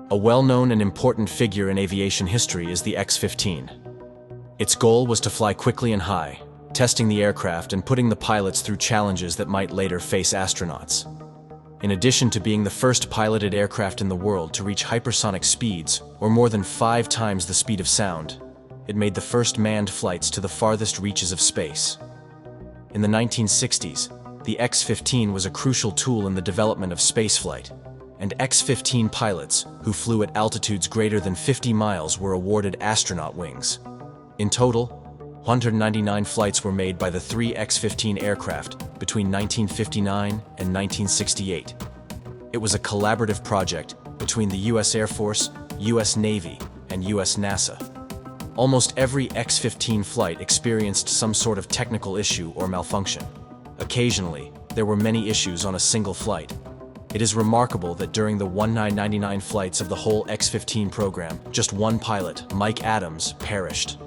A well-known and important figure in aviation history is the X-15. Its goal was to fly quickly and high, testing the aircraft and putting the pilots through challenges that might later face astronauts. In addition to being the first piloted aircraft in the world to reach hypersonic speeds, or more than 5 times the speed of sound, it made the first manned flights to the farthest reaches of space. In the 1960s, the X-15 was a crucial tool in the development of spaceflight, and X-15 pilots who flew at altitudes greater than 50 miles were awarded astronaut wings. In total, 199 flights were made by the 3 X-15 aircraft between 1959 and 1968. It was a collaborative project between the U.S. Air Force, U.S. Navy, and U.S. NASA. Almost every X-15 flight experienced some sort of technical issue or malfunction. Occasionally, there were many issues on a single flight. It is remarkable that during the 1999 flights of the whole X-15 program, just one pilot, Mike Adams, perished.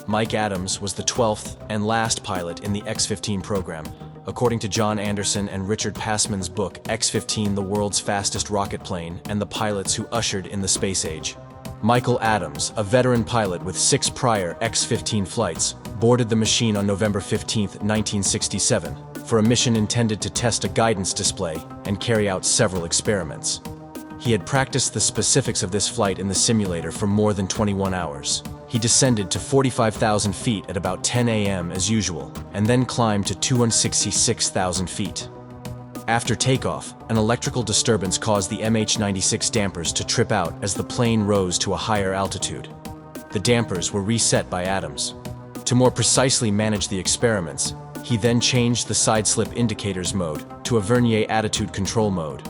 Mike Adams was the 12th and last pilot in the X-15 program, according to John Anderson and Richard Passman's book X-15, the World's Fastest Rocket Plane and the Pilots Who Ushered in the Space Age. Michael Adams, a veteran pilot with 6 prior X-15 flights, boarded the machine on November 15, 1967, for a mission intended to test a guidance display and carry out several experiments. He had practiced the specifics of this flight in the simulator for more than 21 hours. He descended to 45,000 feet at about 10 a.m. as usual, and then climbed to 266,000 feet. After takeoff, an electrical disturbance caused the MH-96 dampers to trip out as the plane rose to a higher altitude. The dampers were reset by Adams. To more precisely manage the experiments, he then changed the side-slip indicators mode to a Vernier attitude control mode.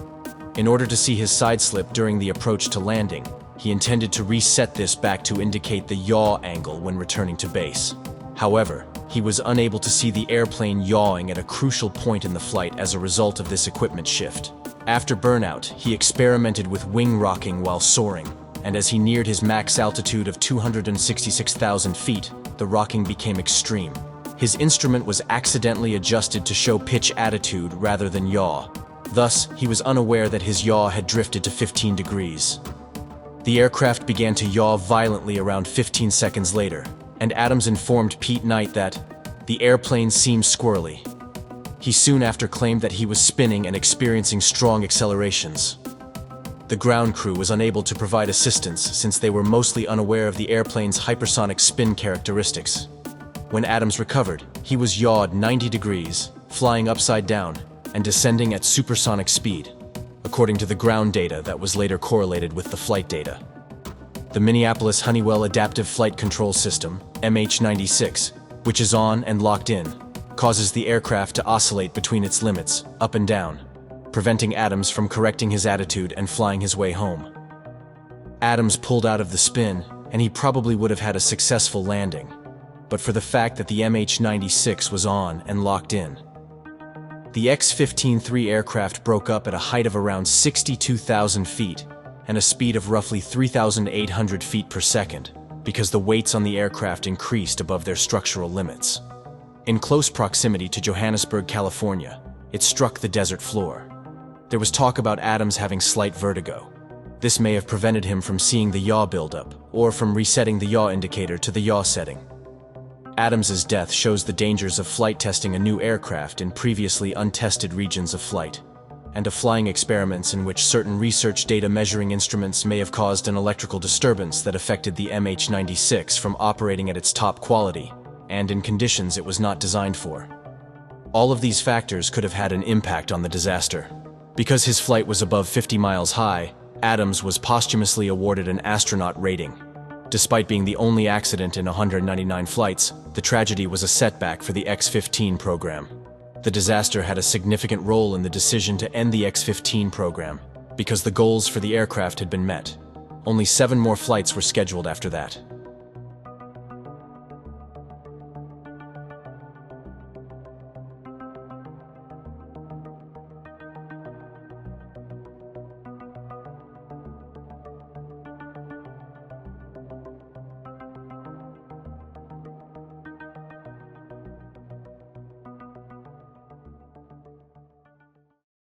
In order to see his side-slip during the approach to landing, he intended to reset this back to indicate the yaw angle when returning to base. However, he was unable to see the airplane yawing at a crucial point in the flight as a result of this equipment shift. After burnout, he experimented with wing rocking while soaring, and as he neared his max altitude of 266,000 feet, the rocking became extreme. His instrument was accidentally adjusted to show pitch attitude rather than yaw. Thus, he was unaware that his yaw had drifted to 15 degrees. The aircraft began to yaw violently around 15 seconds later, and Adams informed Pete Knight that the airplane seemed squirrely. He soon after claimed that he was spinning and experiencing strong accelerations. The ground crew was unable to provide assistance since they were mostly unaware of the airplane's hypersonic spin characteristics. When Adams recovered, he was yawed 90 degrees, flying upside down, and descending at supersonic speed, according to the ground data that was later correlated with the flight data. The Minneapolis Honeywell Adaptive Flight Control System, MH-96, which is on and locked in, causes the aircraft to oscillate between its limits, up and down, preventing Adams from correcting his attitude and flying his way home. Adams pulled out of the spin, and he probably would have had a successful landing, but for the fact that the MH-96 was on and locked in. The X-15-3 aircraft broke up at a height of around 62,000 feet and a speed of roughly 3,800 feet per second because the weights on the aircraft increased above their structural limits. In close proximity to Johannesburg, California, it struck the desert floor. There was talk about Adams having slight vertigo. This may have prevented him from seeing the yaw buildup or from resetting the yaw indicator to the yaw setting. Adams's death shows the dangers of flight testing a new aircraft in previously untested regions of flight, and of flying experiments in which certain research data measuring instruments may have caused an electrical disturbance that affected the MH-96 from operating at its top quality, and in conditions it was not designed for. All of these factors could have had an impact on the disaster. Because his flight was above 50 miles high, Adams was posthumously awarded an astronaut rating. Despite being the only accident in 199 flights, the tragedy was a setback for the X-15 program. The disaster had a significant role in the decision to end the X-15 program, because the goals for the aircraft had been met. Only 7 more flights were scheduled after that.